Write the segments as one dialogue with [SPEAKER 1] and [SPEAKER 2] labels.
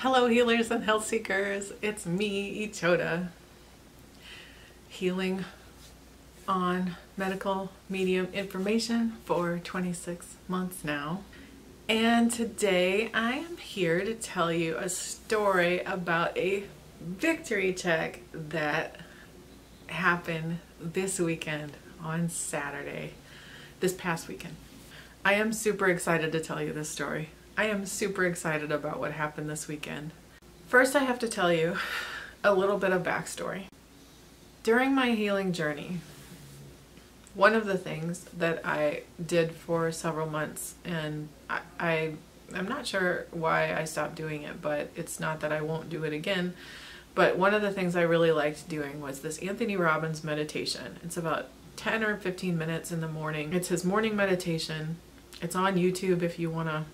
[SPEAKER 1] Hello healers and health seekers, it's me, Ichoda, healing on medical medium information for 26 months now. And today I am here to tell you a story about a victory check that happened this weekend on Saturday, this past weekend. I am super excited to tell you this story. I am super excited about what happened this weekend. First, I have to tell you a little bit of backstory. During my healing journey, one of the things that I did for several months, and I'm not sure why I stopped doing it, but it's not that I won't do it again, but one of the things I really liked doing was this Anthony Robbins meditation. It's about 10 or 15 minutes in the morning. It's his morning meditation. It's on YouTube if you want to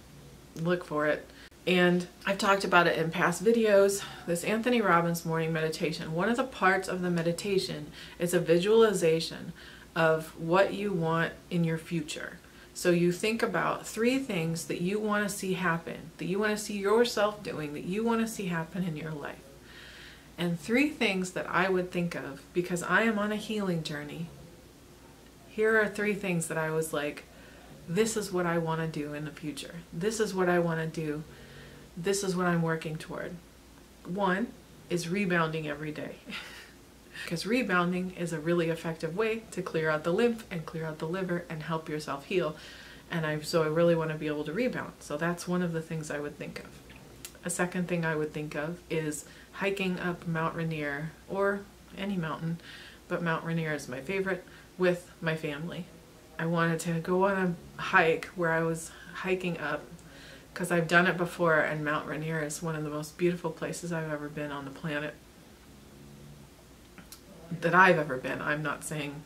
[SPEAKER 1] look for it. And I've talked about it in past videos. This Anthony Robbins morning meditation, one of the parts of the meditation is a visualization of what you want in your future. So you think about 3 things that you want to see happen, that you want to see yourself doing, that you want to see happen in your life. And 3 things that I would think of, because I am on a healing journey. Here are 3 things that I was like, this is what I want to do in the future. This is what I want to do. This is what I'm working toward. 1 is rebounding every day. Because rebounding is a really effective way to clear out the lymph and clear out the liver and help yourself heal. And so I really want to be able to rebound. So that's one of the things I would think of. A second thing I would think of is hiking up Mount Rainier, or any mountain, but Mount Rainier is my favorite, with my family. I wanted to go on a hike where I was hiking up, because I've done it before, and Mount Rainier is one of the most beautiful places I've ever been on the planet. That I've ever been. I'm not saying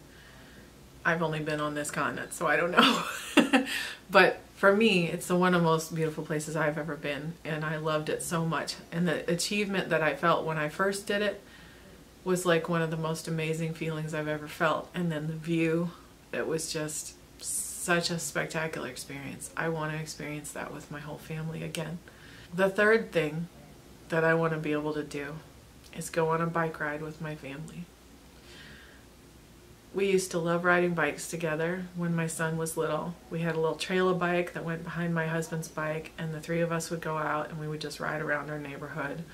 [SPEAKER 1] I've only been on this continent, so I don't know. But for me, it's one of the most beautiful places I've ever been, and I loved it so much. And the achievement that I felt when I first did it was like one of the most amazing feelings I've ever felt. And then the view, it was just such a spectacular experience. I want to experience that with my whole family again. The third thing that I want to be able to do is go on a bike ride with my family. We used to love riding bikes together when my son was little. We had a little trailer bike that went behind my husband's bike, and the 3 of us would go out and we would just ride around our neighborhood.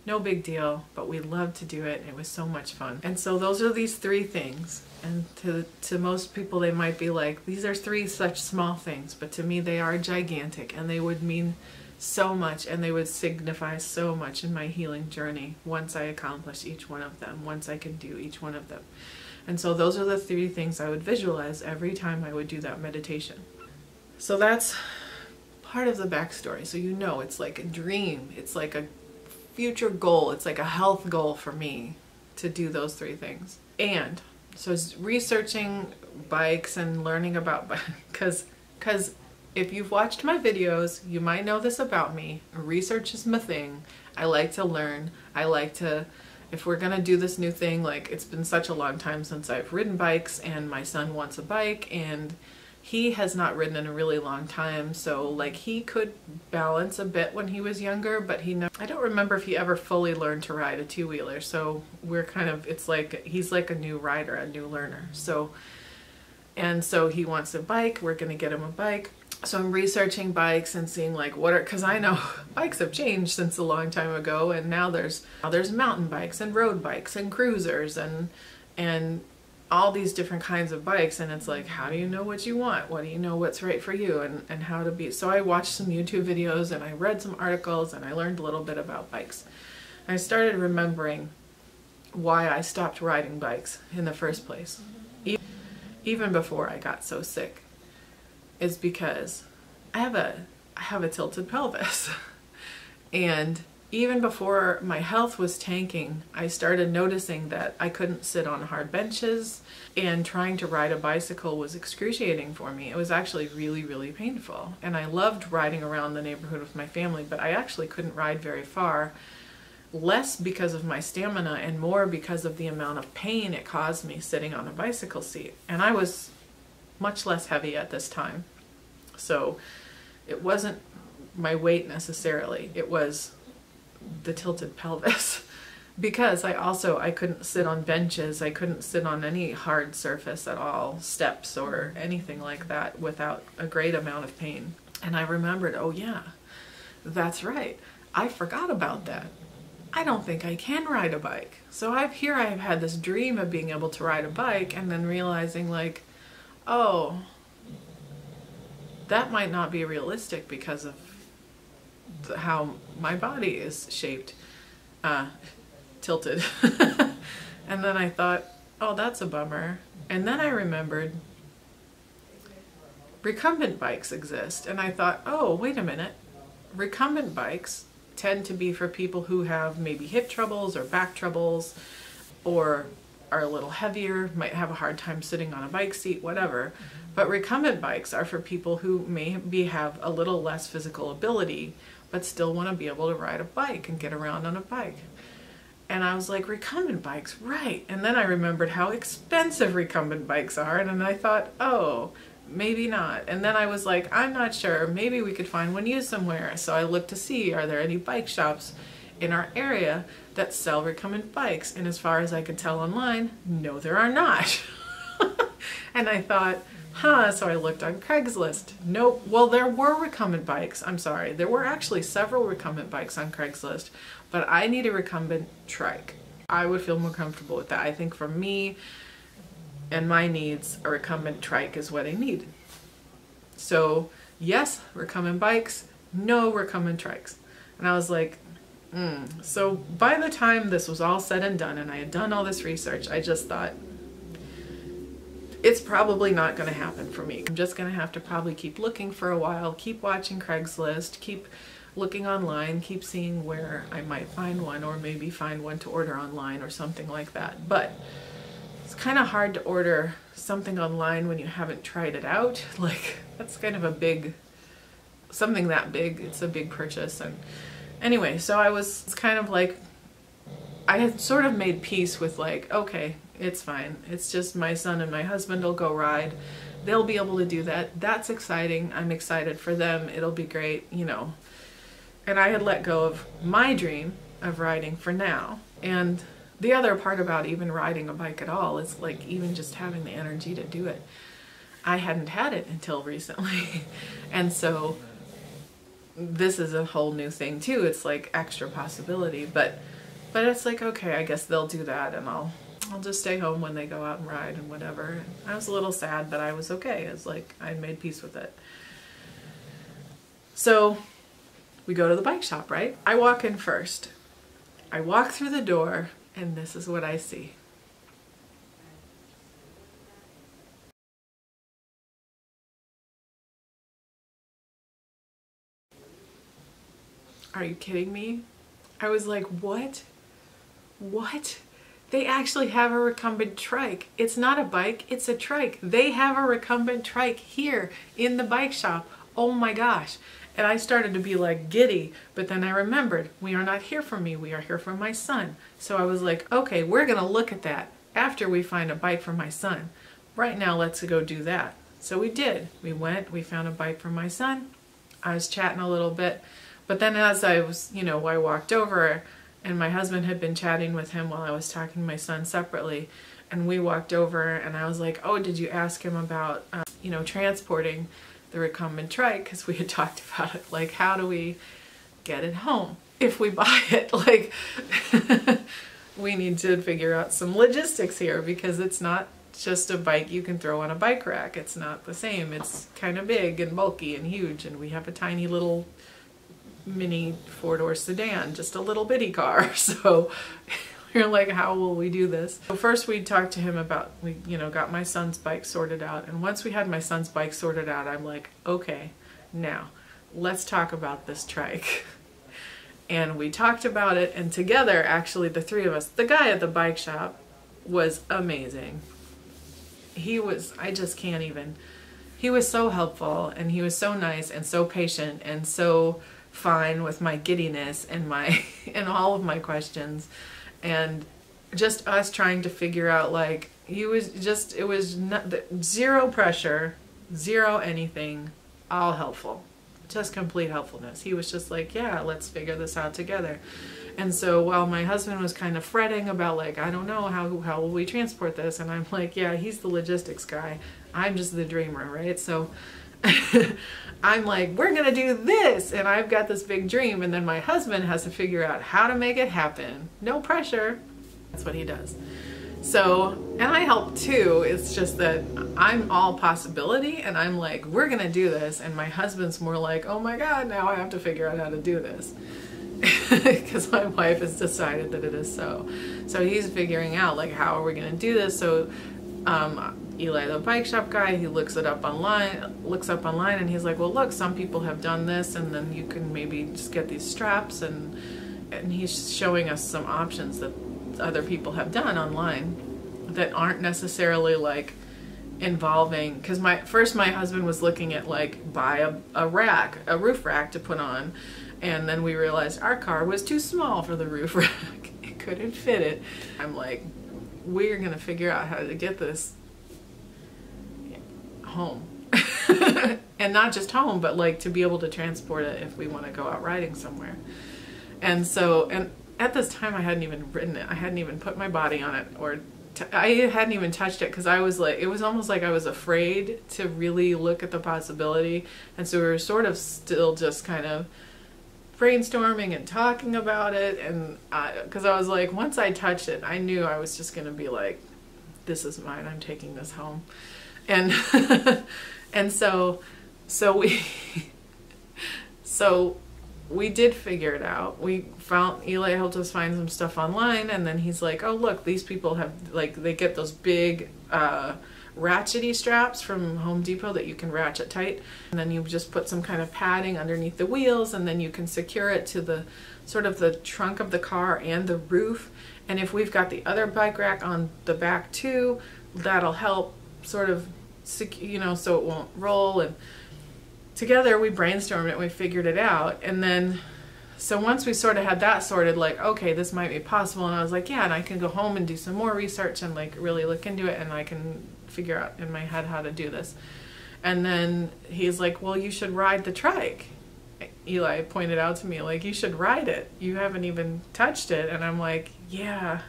[SPEAKER 1] No big deal, but we loved to do it, and it was so much fun. And so those are these 3 things. And to most people, they might be like, these are 3 such small things, but to me they are gigantic, and they would mean so much, and they would signify so much in my healing journey once I accomplish each one of them, once I can do each one of them. And so those are the 3 things I would visualize every time I would do that meditation. So that's part of the backstory. So you know, it's like a dream. It's like a future goal. It's like a health goal for me to do those 3 things. And so researching bikes and learning about bikes, because if you've watched my videos, you might know this about me. Research is my thing. I like to learn. I like to, if we're gonna do this new thing, like it's been such a long time since I've ridden bikes, and my son wants a bike, and he has not ridden in a really long time, so like he could balance a bit when he was younger, but I don't remember if he ever fully learned to ride a 2-wheeler, so we're kind of, it's like, he's like a new rider, a new learner. So he wants a bike, we're gonna get him a bike. So I'm researching bikes and seeing like because I know bikes have changed since a long time ago, and now there's mountain bikes and road bikes and cruisers and all these different kinds of bikes, and it's like, how do you know what you want? What do you know what's right for you, and how to be? So I watched some YouTube videos, and I read some articles, and I learned a little bit about bikes. I started remembering why I stopped riding bikes in the first place, even before I got so sick, is because I have a tilted pelvis. And even before my health was tanking, I started noticing that I couldn't sit on hard benches, and trying to ride a bicycle was excruciating for me. It was actually really, really painful. And I loved riding around the neighborhood with my family, but I actually couldn't ride very far, less because of my stamina and more because of the amount of pain it caused me sitting on a bicycle seat. And I was much less heavy at this time. So it wasn't my weight necessarily. It was the tilted pelvis. Because I couldn't sit on benches, I couldn't sit on any hard surface at all, steps or anything like that, without a great amount of pain. And I remembered, oh yeah, that's right, I forgot about that. I don't think I can ride a bike. So I've had this dream of being able to ride a bike, and then realizing like, oh, that might not be realistic because of how my body is shaped. Tilted. And then I thought, oh, that's a bummer. And then I remembered recumbent bikes exist. And I thought, oh, wait a minute. Recumbent bikes tend to be for people who have maybe hip troubles or back troubles, or are a little heavier, might have a hard time sitting on a bike seat, whatever. But recumbent bikes are for people who maybe have a little less physical ability, but still want to be able to ride a bike and get around on a bike. And I was like, recumbent bikes, right. And then I remembered how expensive recumbent bikes are, and then I thought, oh, maybe not. And then I was like, I'm not sure, maybe we could find one used somewhere. So I looked to see, are there any bike shops in our area that sell recumbent bikes? And as far as I could tell online, no, there are not. And I thought, so I looked on Craigslist. Nope. Well, there were recumbent bikes. I'm sorry. There were actually several recumbent bikes on Craigslist, but I need a recumbent trike. I would feel more comfortable with that. I think for me and my needs, a recumbent trike is what I need. So yes, recumbent bikes, no recumbent trikes. And I was like, So by the time this was all said and done, and I had done all this research, I just thought, it's probably not going to happen for me. I'm just going to have to probably keep looking for a while, keep watching Craigslist, keep looking online, keep seeing where I might find one, or maybe find one to order online or something like that. But it's kind of hard to order something online when you haven't tried it out. Like, that's kind of a big, something that big, it's a big purchase. And anyway, so I was kind of like, I had sort of made peace with like, okay, it's fine. It's just my son and my husband will go ride. They'll be able to do that. That's exciting. I'm excited for them. It'll be great, you know. And I had let go of my dream of riding for now. And the other part about even riding a bike at all is like even just having the energy to do it. I hadn't had it until recently. And so this is a whole new thing too. It's like extra possibility, but it's like, okay, I guess they'll do that, and I'll just stay home when they go out and ride and whatever. And I was a little sad, but I was okay. It's like I made peace with it. So we go to the bike shop, right? I walk in first. I walk through the door, and this is what I see. Are you kidding me? I was like, what? What? They actually have a recumbent trike. It's not a bike, it's a trike. They have a recumbent trike here in the bike shop. Oh my gosh. And I started to be like giddy, but then I remembered, we are not here for me, we are here for my son. So I was like, okay, we're gonna look at that after we find a bike for my son. Right now, let's go do that. So we did. We went, we found a bike for my son. I was chatting a little bit, but then as I was, I walked over, and my husband had been chatting with him while I was talking to my son separately, and we walked over, and I was like, oh, did you ask him about, transporting the recumbent trike? Because we had talked about it, like, how do we get it home if we buy it? Like, we need to figure out some logistics here, because it's not just a bike you can throw on a bike rack. It's not the same. It's kind of big and bulky and huge, and we have a tiny little mini four-door sedan, just a little bitty car. So we're like, how will we do this? So first we talked to him about, we got my son's bike sorted out, and once we had my son's bike sorted out, I'm like, okay, now let's talk about this trike. And we talked about it, and together, actually, the three of us, the guy at the bike shop was amazing. He was, I just can't even, he was so helpful, and he was so nice and so patient and so fine with my giddiness and and all of my questions, and just us trying to figure out, like, it was not, zero pressure, zero anything, all helpful, Just complete helpfulness. He was just like, yeah, let's figure this out together. And so while my husband was kind of fretting about like, I don't know, how will we transport this? And I'm like, yeah, he's the logistics guy. I'm just the dreamer, right? So I'm like, we're going to do this. And I've got this big dream. And then my husband has to figure out how to make it happen. No pressure. That's what he does. So, and I help too. It's just that I'm all possibility and I'm like, we're going to do this. And my husband's more like, oh my God, now I have to figure out how to do this. Because my wife has decided that it is so. So he's figuring out like, how are we going to do this? So Eli, the bike shop guy, he looks up online and he's like, well, look, some people have done this and then you can maybe just get these straps, and he's showing us some options that other people have done online that aren't necessarily like involving, because my husband was looking at like buy a roof rack to put on, and then we realized our car was too small for the roof rack. It couldn't fit it. I'm like, we're gonna figure out how to get this home. And not just home, but like to be able to transport it if we want to go out riding somewhere. And so, and at this time I hadn't even written it. I hadn't even put my body on it, or I hadn't even touched it, because I was like, it was almost like I was afraid to really look at the possibility. And so we were sort of still just kind of brainstorming and talking about it. And because I was like, once I touched it, I knew I was just going to be like, this is mine. I'm taking this home. And and so we did figure it out. We found, Eli helped us find some stuff online, and then he's like, oh look, these people have, like, they get those big ratchety straps from Home Depot that you can ratchet tight, and then you just put some kind of padding underneath the wheels, and then you can secure it to the sort of the trunk of the car and the roof. And if we've got the other bike rack on the back too, that'll help sort of, you know, so it won't roll. And together we brainstormed it, we figured it out. And then, so once we sort of had that sorted, like, okay, this might be possible. And I was like, yeah, and I can go home and do some more research and like really look into it, and I can figure out in my head how to do this. And then he's like, well, you should ride the trike. Eli pointed out to me, like, you should ride it. You haven't even touched it. And I'm like, yeah.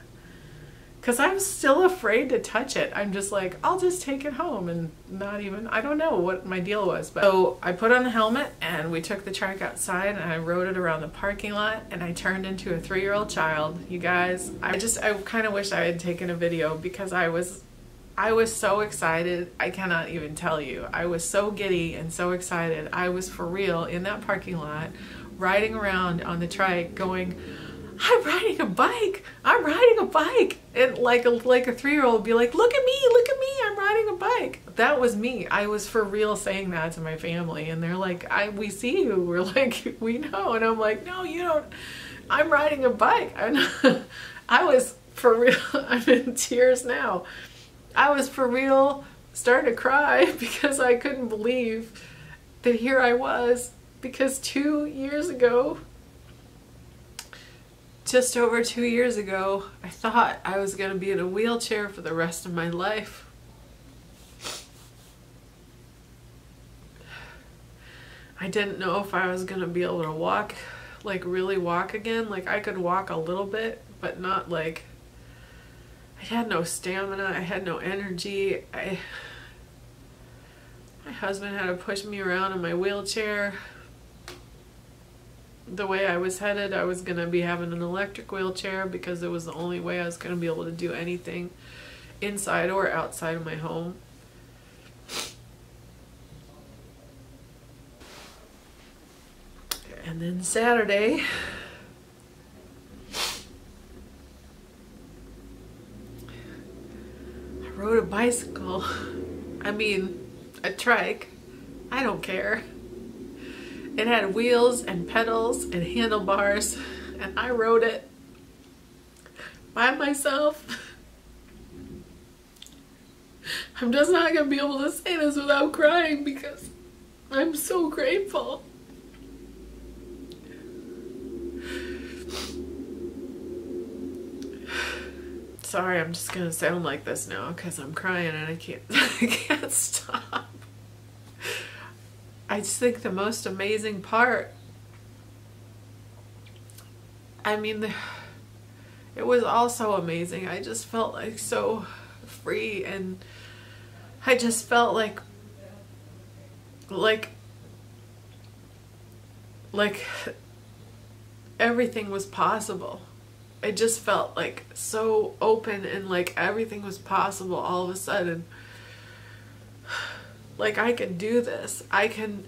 [SPEAKER 1] Because I'm still afraid to touch it. I'm just like, I'll just take it home and not even, I don't know what my deal was. But so I put on the helmet and we took the trike outside and I rode it around the parking lot, and I turned into a 3-year-old child. You guys, I kind of wish I had taken a video, because I was so excited. I cannot even tell you. I was so giddy and so excited. I was for real in that parking lot, riding around on the trike going, I'm riding a bike. I'm riding a bike. And like a 3-year-old would be like, look at me, I'm riding a bike. That was me. I was for real saying that to my family, and they're like, we see you. We're like, we know. And I'm like, no, you don't. I'm riding a bike. I was for real. I'm in tears now. I was for real starting to cry because I couldn't believe that here I was, because 2 years ago, just over 2 years ago, I thought I was going to be in a wheelchair for the rest of my life. I didn't know if I was going to be able to walk, like really walk again. Like I could walk a little bit, but not like, I had no stamina, I had no energy. My husband had to push me around in my wheelchair. The way I was headed, I was going to be having an electric wheelchair, because it was the only way I was going to be able to do anything inside or outside of my home. And then Saturday, I rode a bicycle. I mean, a trike. I don't care. It had wheels and pedals and handlebars, and I rode it by myself. I'm just not going to be able to say this without crying, because I'm so grateful. Sorry, I'm just going to sound like this now because I'm crying and I can't stop. I just think the most amazing part, I mean, it was all so amazing. I just felt like so free, and I just felt like everything was possible. I just felt like so open, and like everything was possible all of a sudden. Like, I can do this. I can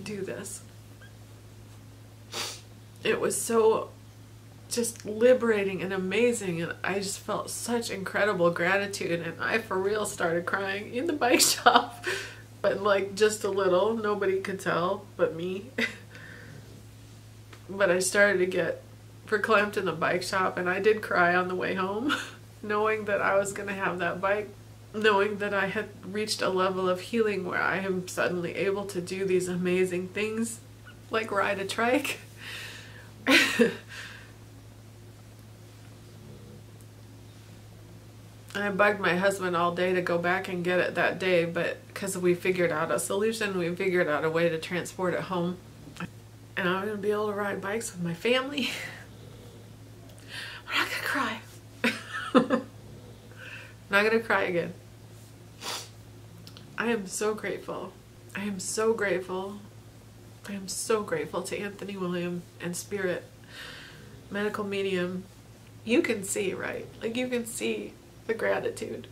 [SPEAKER 1] do this. It was so just liberating and amazing, and I just felt such incredible gratitude, and I for real started crying in the bike shop. But like just a little, nobody could tell but me. But I started to get verklempt in the bike shop, and I did cry on the way home, knowing that I was gonna have that bike, knowing that I had reached a level of healing where I am suddenly able to do these amazing things, like ride a trike. I bugged my husband all day to go back and get it that day, but because we figured out a solution, we figured out a way to transport it home. And I'm going to be able to ride bikes with my family. I'm not going to cry. I'm not going to cry again. I am so grateful. I am so grateful. I am so grateful to Anthony William and Spirit Medical Medium. You can see, right? Like, you can see the gratitude,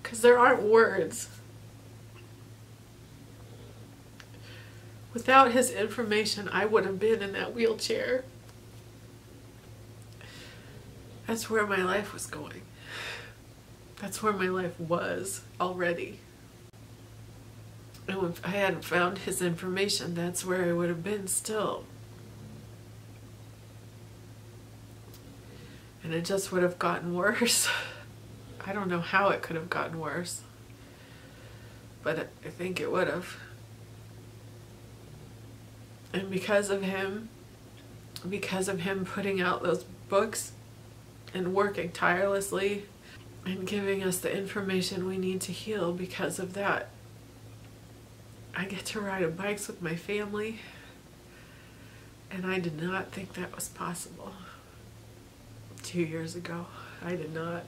[SPEAKER 1] because there aren't words. Without his information, I would have been in that wheelchair. That's where my life was going. That's where my life was already. And if I hadn't found his information, that's where I would have been still. And it just would have gotten worse. I don't know how it could have gotten worse, but I think it would have. And because of him putting out those books and working tirelessly and giving us the information we need to heal, because of that, I get to ride bikes with my family. And I did not think that was possible 2 years ago. I did not.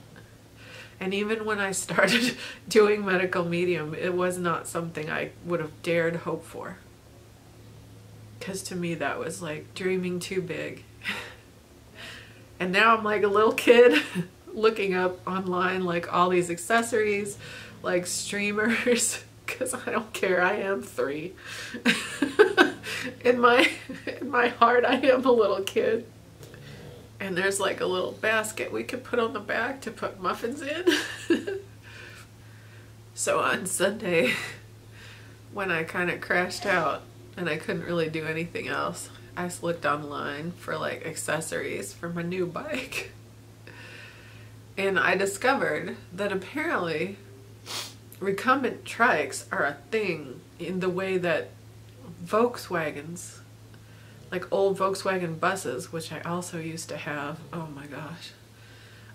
[SPEAKER 1] And even when I started doing medical medium, it was not something I would have dared hope for. Because to me that was like dreaming too big. And now I'm like a little kid looking up online like all these accessories, like streamers, because I don't care, I am 3. in my heart I am a little kid. And there's like a little basket we could put on the back to put muffins in. So on Sunday, when I kind of crashed out and I couldn't really do anything else, I just looked online for like accessories for my new bike. And I discovered that apparently recumbent trikes are a thing in the way that Volkswagens, like old Volkswagen buses, which I also used to have, oh my gosh,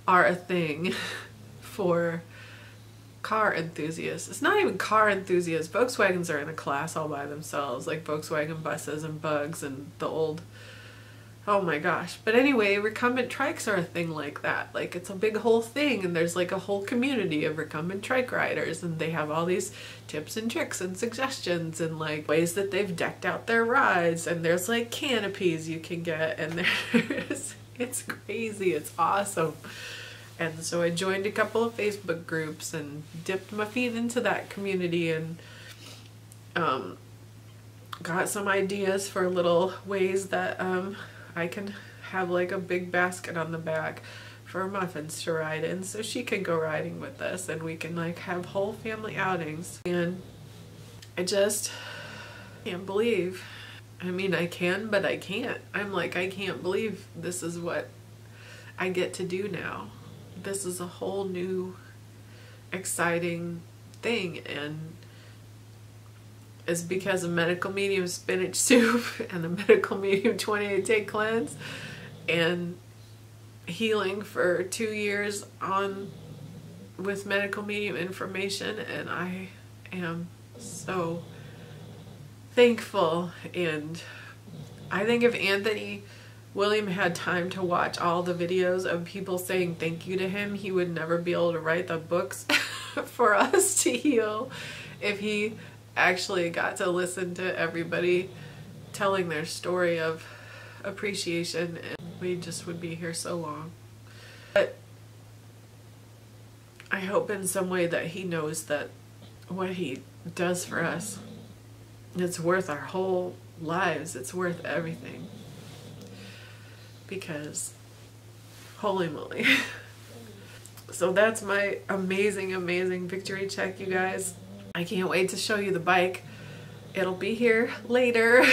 [SPEAKER 1] are a thing for car enthusiasts. It's not even car enthusiasts. Volkswagens are in a class all by themselves, like Volkswagen buses and Bugs and the old, oh my gosh. But anyway, recumbent trikes are a thing like that. Like, it's a big whole thing, and there's like a whole community of recumbent trike riders, and they have all these tips and tricks and suggestions and like ways that they've decked out their rides, and there's like canopies you can get, and it's crazy, it's awesome. And so I joined a couple of Facebook groups and dipped my feet into that community, and got some ideas for little ways that I can have like a big basket on the back for muffins to ride in, so she can go riding with us and we can like have whole family outings. And I just can't believe, I mean I can, but I can't. I'm like, I can't believe this is what I get to do now. This is a whole new exciting thing, and it's because of medical medium spinach soup and the medical medium 28-day cleanse and healing for 2 years on with medical medium information. And I am so thankful. And I think if Anthony William had time to watch all the videos of people saying thank you to him, he would never be able to write the books for us to heal if he actually got to listen to everybody telling their story of appreciation, and we just would be here so long. But I hope in some way that he knows that what he does for us, it's worth our whole lives. It's worth everything. Because holy moly. So that's my amazing, amazing victory check, you guys. I can't wait to show you the bike. It'll be here later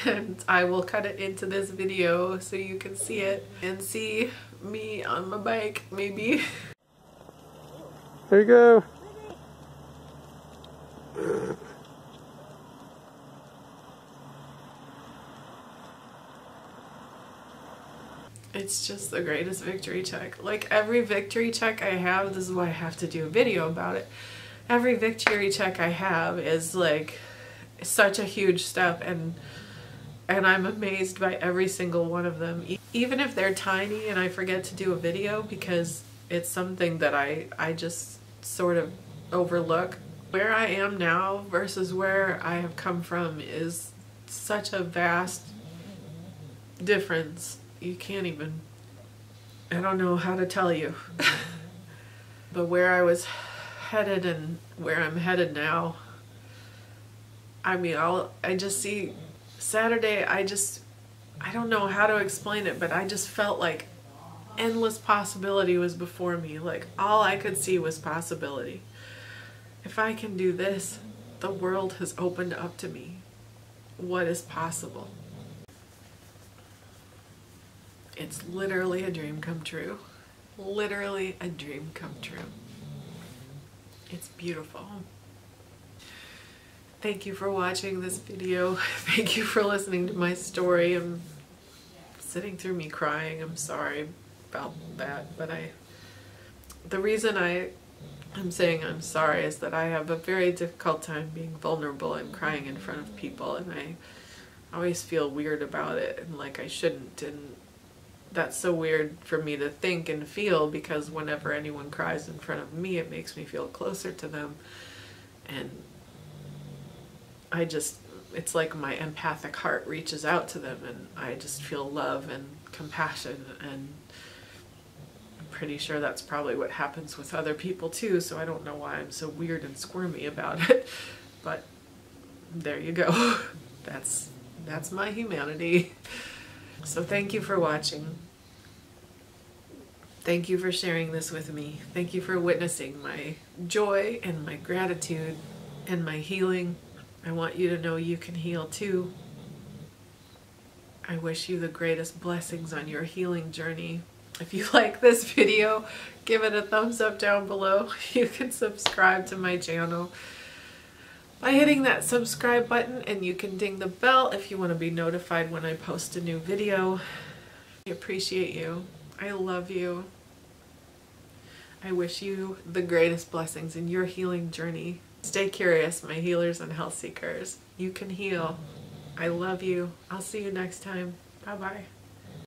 [SPEAKER 1] and I will cut it into this video so you can see it and see me on my bike, maybe.
[SPEAKER 2] There you go.
[SPEAKER 1] It's just the greatest victory check. Like every victory check I have, this is why I have to do a video about it. Every victory check I have is like such a huge step, and I'm amazed by every single one of them. Even if they're tiny and I forget to do a video because it's something that I just sort of overlook. Where I am now versus where I have come from is such a vast difference. You can't even, I don't know how to tell you. But where I was headed and where I'm headed now, I mean, I just see Saturday, I don't know how to explain it, but I just felt like endless possibility was before me. Like all I could see was possibility. If I can do this, the world has opened up to me. What is possible? It's literally a dream come true. Literally a dream come true. It's beautiful. Thank you for watching this video. Thank you for listening to my story. I'm sitting through me crying. I'm sorry about that, but the reason I'm saying I'm sorry is that I have a very difficult time being vulnerable and crying in front of people, and I always feel weird about it and like I shouldn't, and that's so weird for me to think and feel, because whenever anyone cries in front of me, it makes me feel closer to them. And it's like my empathic heart reaches out to them, and I just feel love and compassion, and I'm pretty sure that's probably what happens with other people too, so I don't know why I'm so weird and squirmy about it. But there you go. That's my humanity. So thank you for watching. Thank you for sharing this with me. Thank you for witnessing my joy and my gratitude and my healing. I want you to know you can heal too. I wish you the greatest blessings on your healing journey. If you like this video, give it a thumbs up down below. You can subscribe to my channel by hitting that subscribe button, and you can ding the bell if you want to be notified when I post a new video. I appreciate you. I love you. I wish you the greatest blessings in your healing journey. Stay curious, my healers and health seekers. You can heal. I love you. I'll see you next time. Bye-bye.